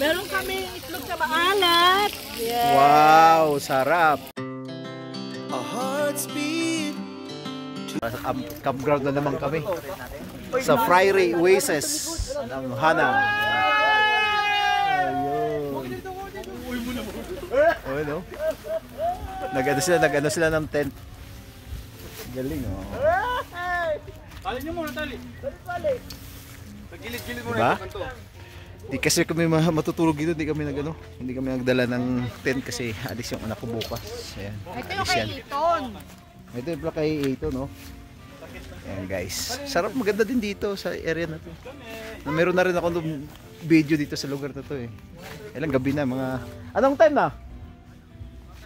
Meron kami itlog na maalat. Yeah. Wow, sarap. Campground na naman kami sa Friary Oasis ng Hana. Ayun. Oh, no? Nag-ano sila ng tent. Galing, oh. Tali nyo muna, tali. Nagilid-gilid muna diba? yung kanto. Di kasi kami matutulog dito, hindi kami nagdala ng tent kasi alis yung anak ko bukas. Ayan. Ito yung kay Iton. Ito yung pala kay Ito, no? Ayan guys. Sarap, maganda din dito sa area na to. Meron na rin ako ng video dito sa lugar na to eh. Ilang gabi na, mga... Anong time na?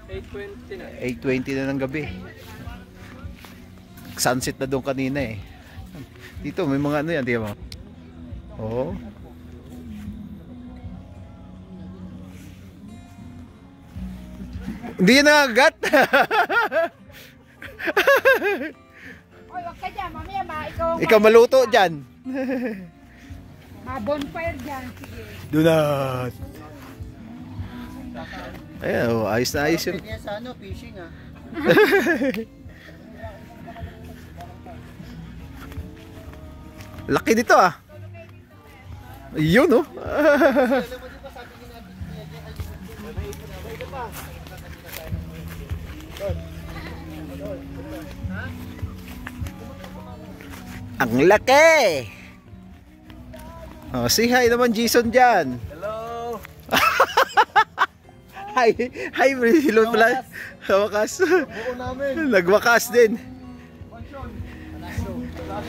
8:20 na. 8:20 na ng gabi. Sunset na doon kanina eh. Dito may mga ano yan, di ba? Oo. Hindi yan nakagat. Oy, wag ka dyan, mamaya Ikaw maluto dyan. bonfire dyan, sige. Do not. Ayan, oh, ayos na ayos yun. Kaya sa ano, fishing ah. Laki dito ah. Yun oh. Ang laki. Oh, say hi naman Jason dyan. Hello! Hi, hi, hello pala. Wakas. Buo namin. Nagwakas din.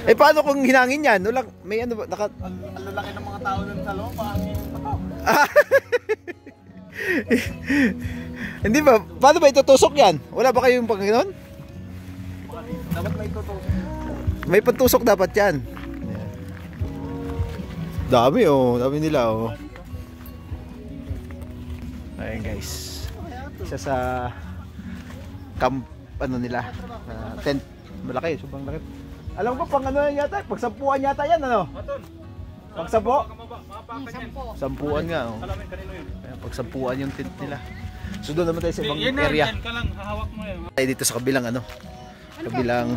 Eh paano kung hinangin yan? Walang, may ano ba? Ang lalaki ng mga tao nun sa loob. Hindi ba? Paano ba itutusok yan? Wala ba kayong pang gano'n? Dapat may tutusok. May pantusok dapat yan. Dami oh, dami nila oh. Ayun guys. Isa sa camp ano nila, tent. Malaki, sobrang laki. Alam ko pang ano yata, pagsampuan yata yan ano? Pagsampo? Sampuan nga oh. Ayan, pagsampuan yung tent nila. So doon naman tayo sa ibang area. Yan ka lang, hahawak mo yan. Tayo dito sa kabilang ano? Kabilang.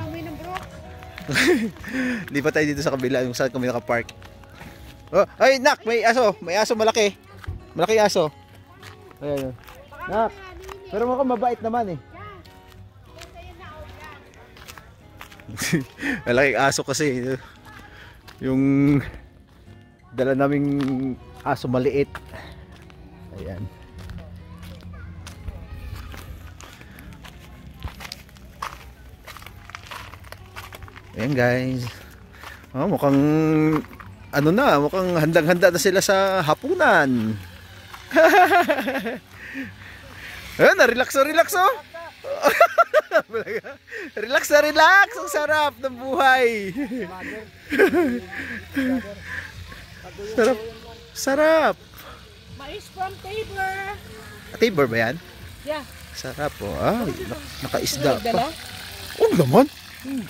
Lipat tayo dito sa kabila yung saan kami naka-park. Oh, ay nak, may aso malaki. Malaki aso. Ayun. Nak. Pero mukhang mabait naman eh. Malaki aso kasi yung dala naming aso maliit. Ayan. Ayan guys. Oh, mukhang ano na, mukhang handang-handa na sila sa hapunan. Ayan, relax oh. Relax na relax. Ang sarap ng buhay. Sarap. Sarap. Mais from Tabor. Tabor ba yan? Yeah. Sarap oh. Ah, nakaisda pa. Dala? Oh naman.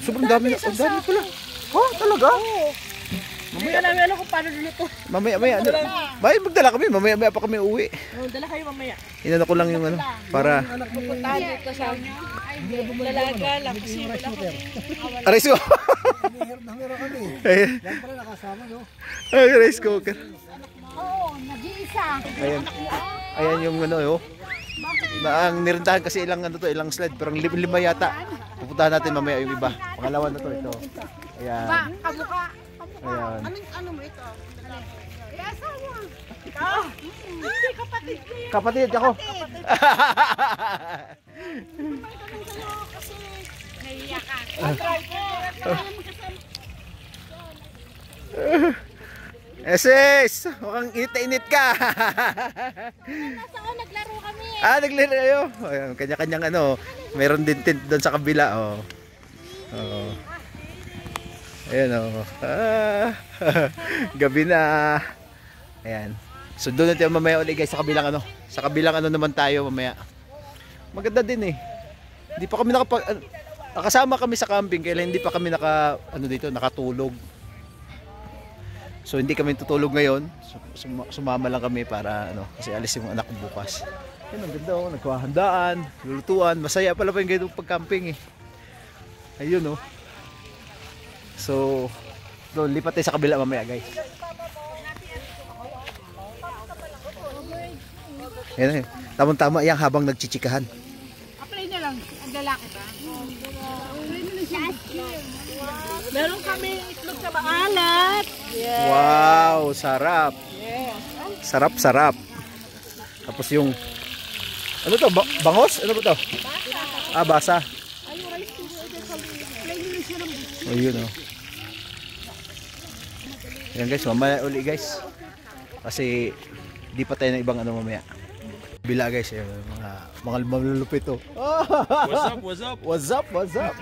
Sobrang dami. Ang dami pala. Oh, talaga? Oo. Mamaya namin alam kung paano dito. Mamaya. Ano? Magdala kami. Mamaya pa kami uwi. Dala kayo mamaya. Inano ko lang yung ano. Para. Pupunta dito sa dalaga lang kasi wala kami. Rice cooker. Meron kami. Ayan. Yan pala nakasama no. Rice cooker. Oo, nag-iisa. Ayan. Ayan yung ano oh. Na ang nirintahan kasi ilang ano to, ilang slide, pero lima yata. Pupuntahan natin mamaya yung iba. Pangalawa na to ito. Ayan. Kabuka. Ayan. Ano mo ito? Eh, asawa. Hindi, kapatid ko yan. Kapatid ako. Kasi naiiyak ka. Eses! Mukhang init ka. Nasaan naglaro kami? Naglaro kayo. Ayan, kanya-kanyang ano. Meron din tent doon sa kabila. Oh. Oh. Ayan oh. Gabi na. Ayan. So doon natin mamaya ulit guys sa kabilang ano. Sa kabilang ano naman tayo mamaya. Maganda din eh. Hindi pa kami nakasama kami sa camping kaya hindi pa kami nakatulog. So hindi kami tutulog ngayon. Sumama lang kami para ano, kasi alis yung anak ko bukas. Yun, ang ganda oh, nagkahandaan, lulutuan. Masaya pala pa yung ganito pag-camping eh. Ayun oh. So, doon lipat tayo sa kabila mamaya guys. Ayan, tamang-tama yan habang nagchichikahan. Apply na lang. Ang lalaki ba? Apply na lang siya. Meron kami itlog sa maalat. Yes. Wow, sarap. Yes. Sarap, sarap. Tapos yung ano to? Bangos? Ano ba to? Ah, basa. Ay, yung rice to. Apply na lang siya ng buto. Oh, yun oh. Yan guys, mamaya uli guys. Kasi di pa tayo ng ibang ano mamaya. Bila guys, yung mga malulupit oh. What's up, what's up? What's up, what's up?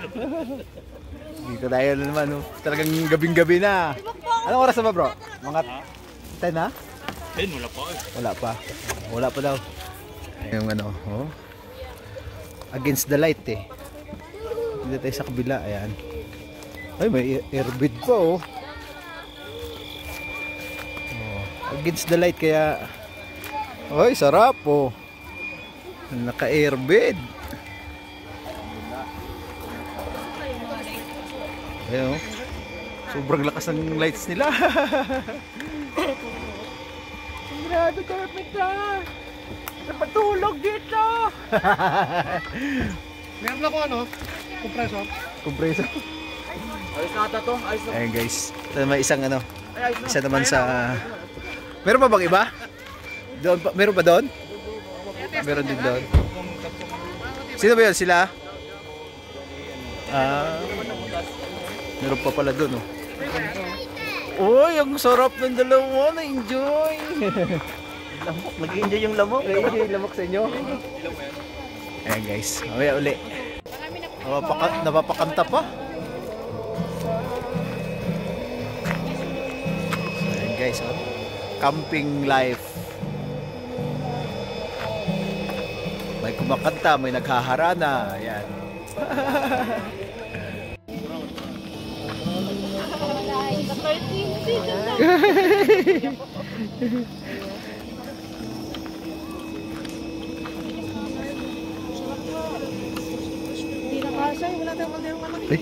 Dito tayo na naman oh. Talagang gabing-gabi na. Anong oras na ba bro? Mga 10 na? Wala pa eh. Wala pa. Wala pa daw. Yung ano, oh. Against the light eh. Dito tayo sa kabila, ayan. Ay, may airbed pa oh. Against the light kaya ay sarap oh, naka-airbed. Ayun oh. Sobrang lakas ng lights nila. Grabe carpenter, napatulog dito. Meron ako ano, compressor. Kompreso. Ayos na ata to, ayos na. Ayun guys, ito may isang ano, isa naman sa meron pa bang iba? Doon pa, meron pa doon? Meron din doon. Sino ba yun? Sila? Ah, meron pa pala doon oh. Uy, ang sarap ng dalawa, na-enjoy. Lamok, nag-enjoy yung lamok. Nag-enjoy yung lamok sa inyo. Ayan guys, mamaya uli. Napapakanta pa. So, ayan guys, oh. Camping life. May kumakanta, may naghaharana. Ayan. Hindi na kasha. Wala tayong kalderong malaki.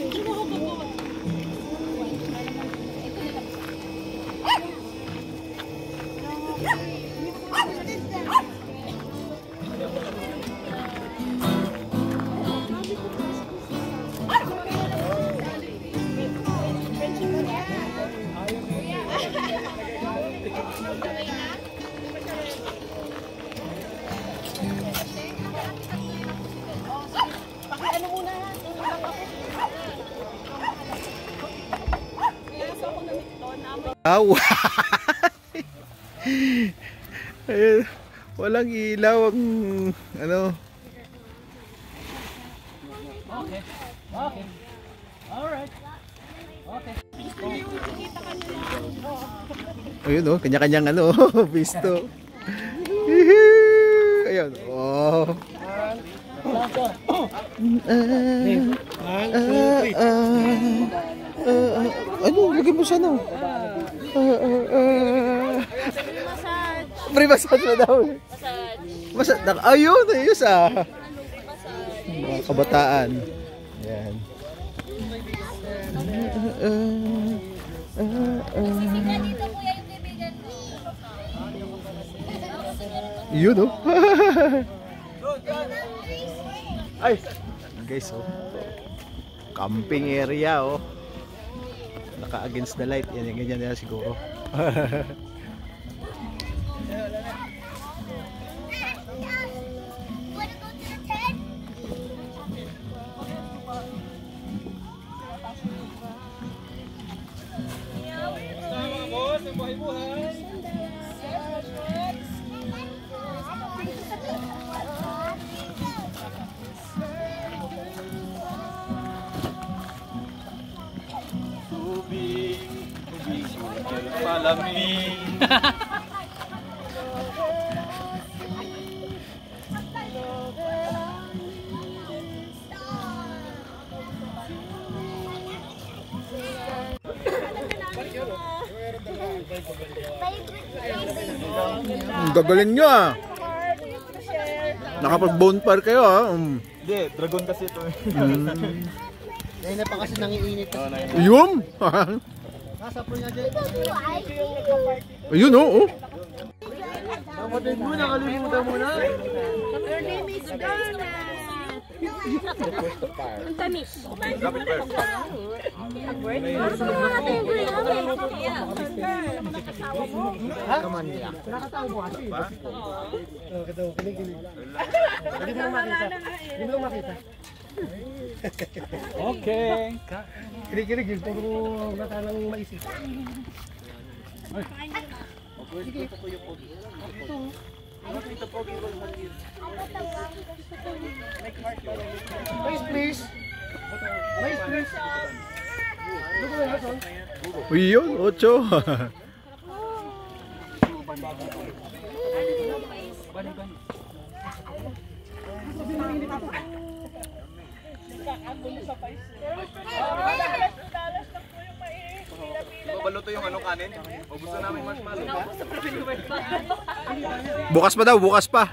Aw. Ayun, walang ilaw ang ano. Okay. Okay. Alright. Okay. Ayun oh, kanya-kanyang ano, pisto. Ayun. Oh. Ano, lagay mo sa ano? Free massage mo daw. Massage. Ayun, ayos ah. Mga kabataan. Yan. Yun oh. Ay, guys oh. Camping area oh. Naka against the light. Yan, ganyan nila siguro. Malamig. Ang gagaling nyo ah. Nakapag-bonfire kayo ah. Hindi, dragon kasi ito. Ngayon na pa kasi nangiinit. Yun! Nasa po niya dyan. Ayun oh. Kapatid mo, nakalimutan mo na. Her name is Donna. Ang tamis. Kamanila. Nakatawa mo kasi. Kinig. Hindi mo makita. Okay. Kinig yun. Puro mata ng maisip. Mais please. Mais please. Lugo na yun. Ayun, 8. Babaluto yung ano kanin? Ubusan namin marshmallow. Bukas pa daw, bukas pa.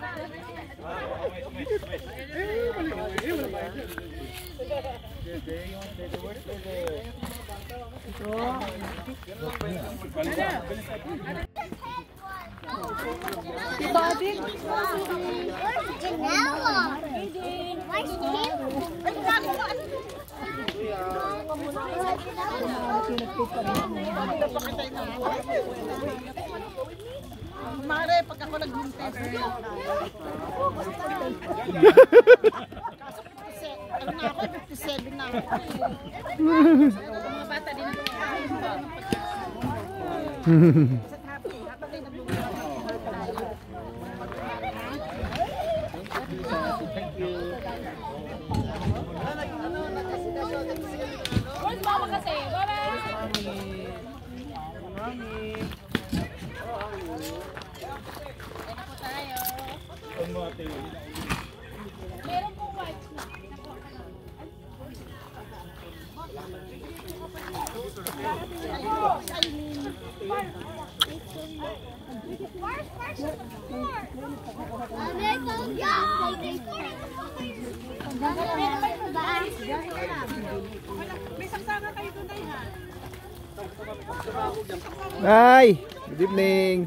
Mare, pag ako nag-contest. Ano na ako, 57 na ako. Mga bata din ako. Where's mama kasi? Mama! Meron pong wipes na. May saksama kayo doon ay ha? Hi! Good evening.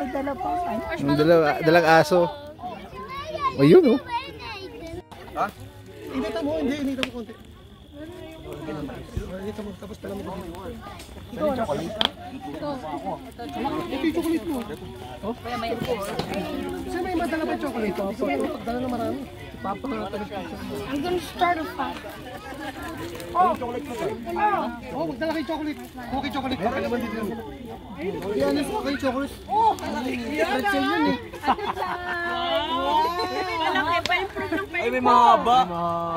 Ang dalang aso. Ayun oh. Inita mo, hindi. Inita mo konti. Inita mo, tapos pala mo. Ito, chocolate. Ito yung chocolate mo. Oh? Saan may madala ba chocolate? Pagdala na marami. I'm gonna start a fight. Oh, magdala kayo chocolate. Okay, chocolate. Okay naman dito yun. Yan, okay, chocolate. Oh, pretzel yun eh. Malaki pa improve ng Ay, may mahaba.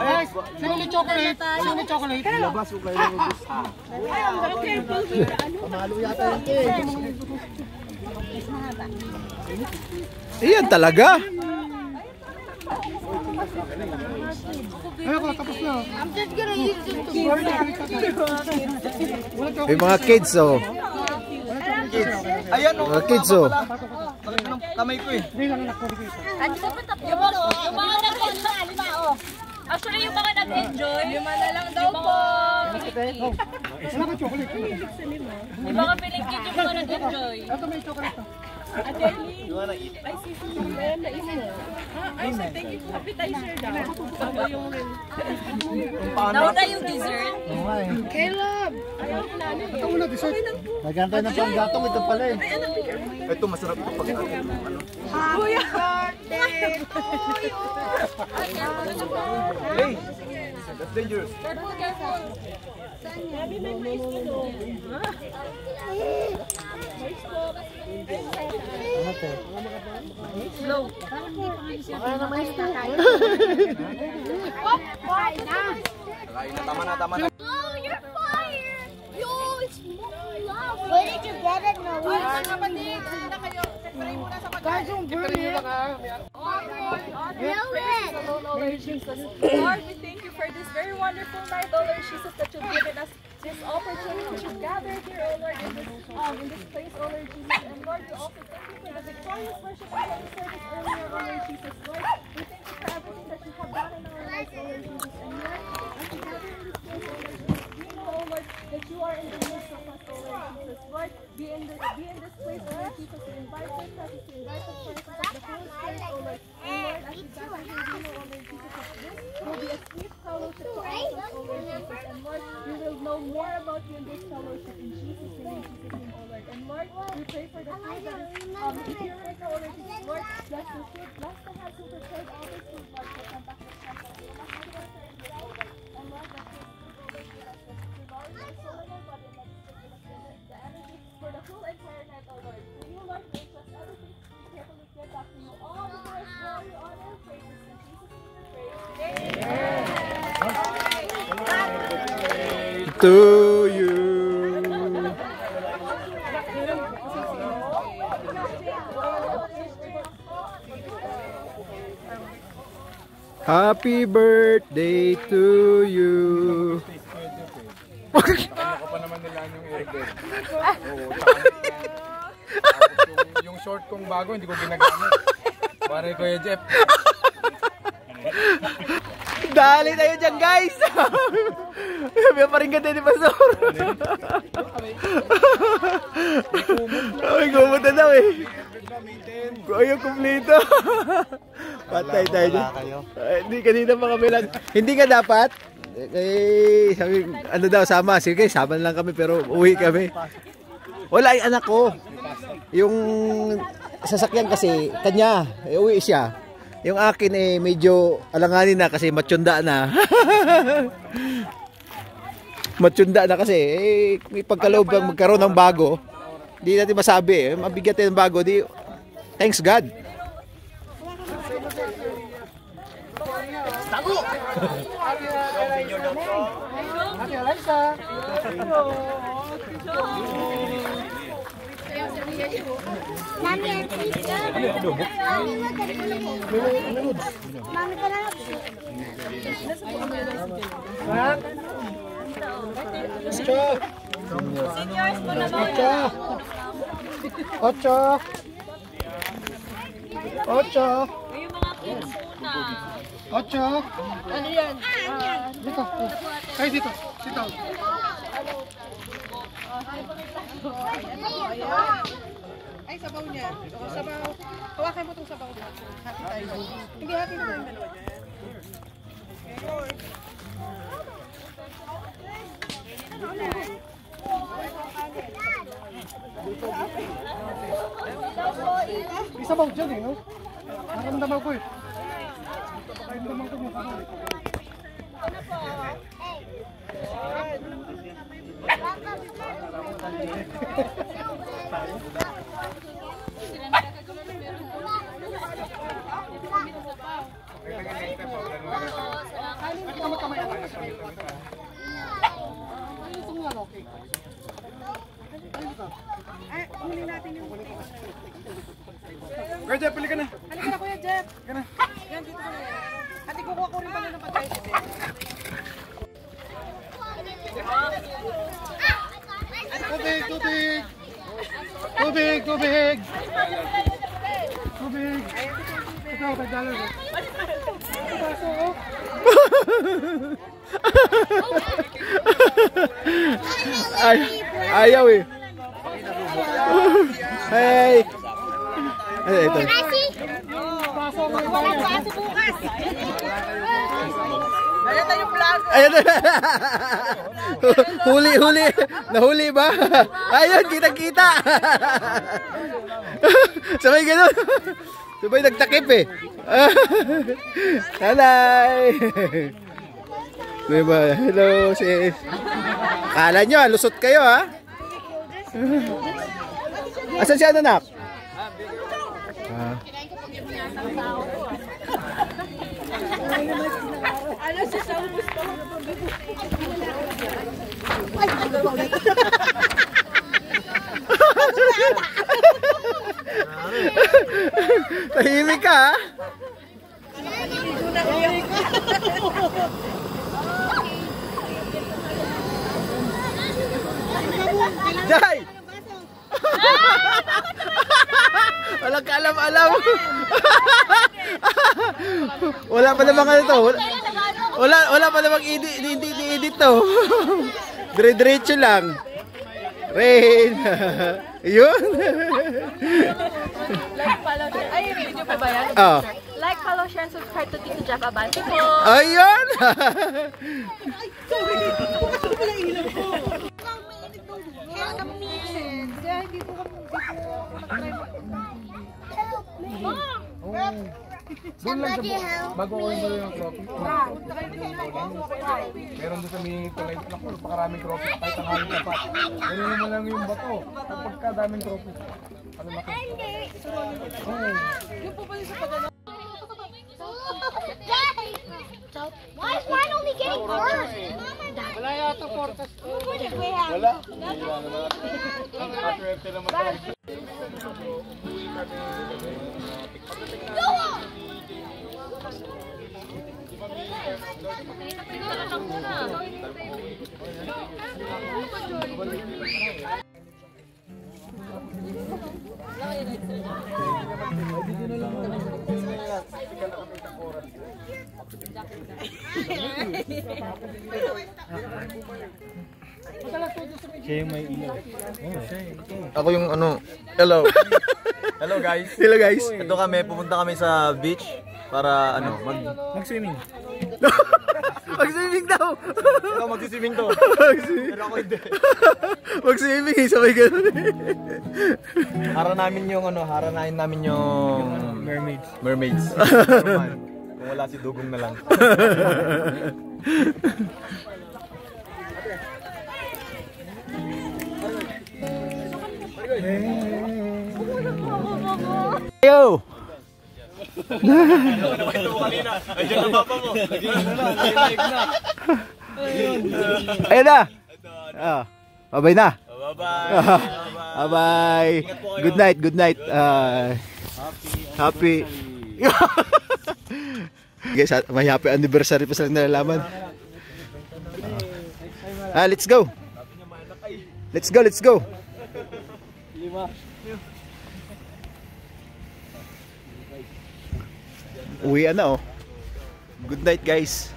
Ay, sino may chocolate? Sino may chocolate? Labas ko kayo. Pamalo yata yun eh. Iyan talaga. Ay, ako, tapos na. I'm just gonna use it to May mga kids oh. Ayan, Mga kids oh. Sakit ng kamay ko eh. Hindi lang anak ko. Yung mga nag-enjoy, lima oh. Actually, yung mga nag-enjoy, lima na lang daw po. Wala ka chocolate. Yung mga pilingkit yung mga nag-enjoy. Ito may chocolate. Nauna yung dessert. Ito muna, dessert. Nagantay ng panggatong ito pala eh. Ito, masarap ito pag Hey! That's dangerous. Kakain na, tama na. Oh, you're fired! Yo, it's love. Where did you get it, Noah? Guys, don't burn it. Lord, Lord, we thank you for this very wonderful night, O Lord Jesus, that you've given us this opportunity to gather here, oh Lord, in this place, oh Lord Jesus. And Lord, we also thank you for the victorious worship and holy service earlier, oh Lord Jesus. Lord, we thank you for everything that you have done in our lives, oh Lord Jesus. And Lord, as we gather in this place, oh Lord Jesus, we know, oh Lord, that you are in the midst of us, oh Lord Jesus. Lord, be in this place, oh Lord Jesus. We invite your presence, we invite the presence of the Holy Spirit, oh Lord. And Lord, as we gather here, we know, oh Lord Jesus, that this will be a sweet fellowship to all of us, oh Lord Jesus. And Lord, we will know more about you in this fellowship. In Jesus' name, oh Lord. And Lord, we pray for the food that is here right now, oh Lord Jesus. Lord, bless the food, bless the hands who prepared all this food, Lord, for Santa Cruz Santa. And Lord, that this food, oh Lord, give us the devour your soul and our body, and let us give us the energy for the whole entire night, oh Lord. For you, Lord, make us everything we carefully give back to you. All the praise, glory, honor, and praises. In Jesus' name we pray. Amen. To you. Happy birthday to you. Ano ka pa naman nila yung airgun? Oo, tapos yung short kong bago, hindi ko ginagamit. Pare Kuya Jeff. Dali tayo dyan, guys. May paringgan tayo ni Pastor. May kumot na daw eh. Ayaw kumplito. Patay tayo dyan. Hindi, kanina pa kami lang. Hindi nga dapat. Eh, sabi, ano daw, sama. Sige, sama lang kami pero uwi kami. Wala yung anak ko. Yung sasakyan kasi, kanya. Uwi siya. Yung akin eh, medyo alanganin na kasi matsyunda na. Matsyunda na kasi. Eh, may pagkaloob lang magkaroon ng bago. Hindi natin masabi. Mabigat ng bago. Di, thanks God. Tago! Ate Alexa! Mami, ang sister. Mami, look at Mami, ka na lang. Seniors mo na Ocho! Ocho! yung mga kids muna. Ocho! Ano yan? Dito. Ay, dito. Dito. Ay, sabaw niya. O, sabaw. Hawakan mo itong sabaw mo. Happy tayo. Hindi happy na yung dalawa dyan. May sabaw dyan eh, no? Naramdaman ko eh. Naramdaman ko yung sabaw. Huli natin yung Kuya Jeff, pili ka na. Halika na, Kuya Jeff. Ka na. Yan, dito ko na yan. Ate, kukuha ko rin pala ng pagkain. Tubig! Tubig! Tubig! Tubig! Tubig! Ito, $5. Paso, oh! Ayaw eh. Hey. Ay, ito. Paso, may bayan. Paso bukas. Ayan tayo vlog. Ayan. Huli. Nahuli ba? Ayun, kita-kita. Sabay ganun. Sabay nagtakip eh. Halay. Diba? Hello, sis. Kala nyo, lusot kayo ha? Asan si anak? Ano si Saubos pa? Tahimik ka ha? Jai! Walang kaalam-alam. Wala pa namang ano to. Wala pa namang edit to. Dire-diretso lang. Rain. Yun. Like, follow, ay, video pa ba yan? Oh. Like, follow, share, and subscribe to Tito Jeff Abante po. Ayun. Doon lang sa bago ko yung balo ng trophy. Meron doon sa may kulay. Naku, napakaraming trophy. Kahit ang haling tapat. Ganyan mo lang yung bato. Kapag kadaming trophy. Ano laki? Why is mine only getting first? Wala yata portas. Wala. Nakaswerte naman tayo. Ako yung ano, hello. Hello guys. Hello guys. Ito kami, pupunta kami sa beach para ano, Mag-swimming. Mag-swimming daw. ikaw magsiswimming to. Pero ako hindi. Mag-swimming eh, sabay ganun eh. Haranamin namin yung mermaids. Kung wala si Dugong na lang. Yo. Ayun na. Bye-bye na. Bye-bye. Good night, good night. Happy. Guys, may happy anniversary pa silang nalalaman. Let's go. Let's go, let's go. Uwi na oh. Good night guys.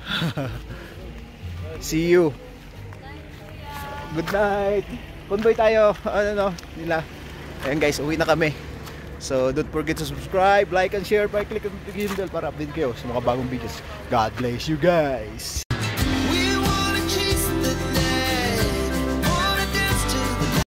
See you. Good night. Convoy tayo. Ano nila. Ayan guys, uwi na kami. So don't forget to subscribe, like and share, click on the bell para update kayo sa mga bagong videos. God bless you guys.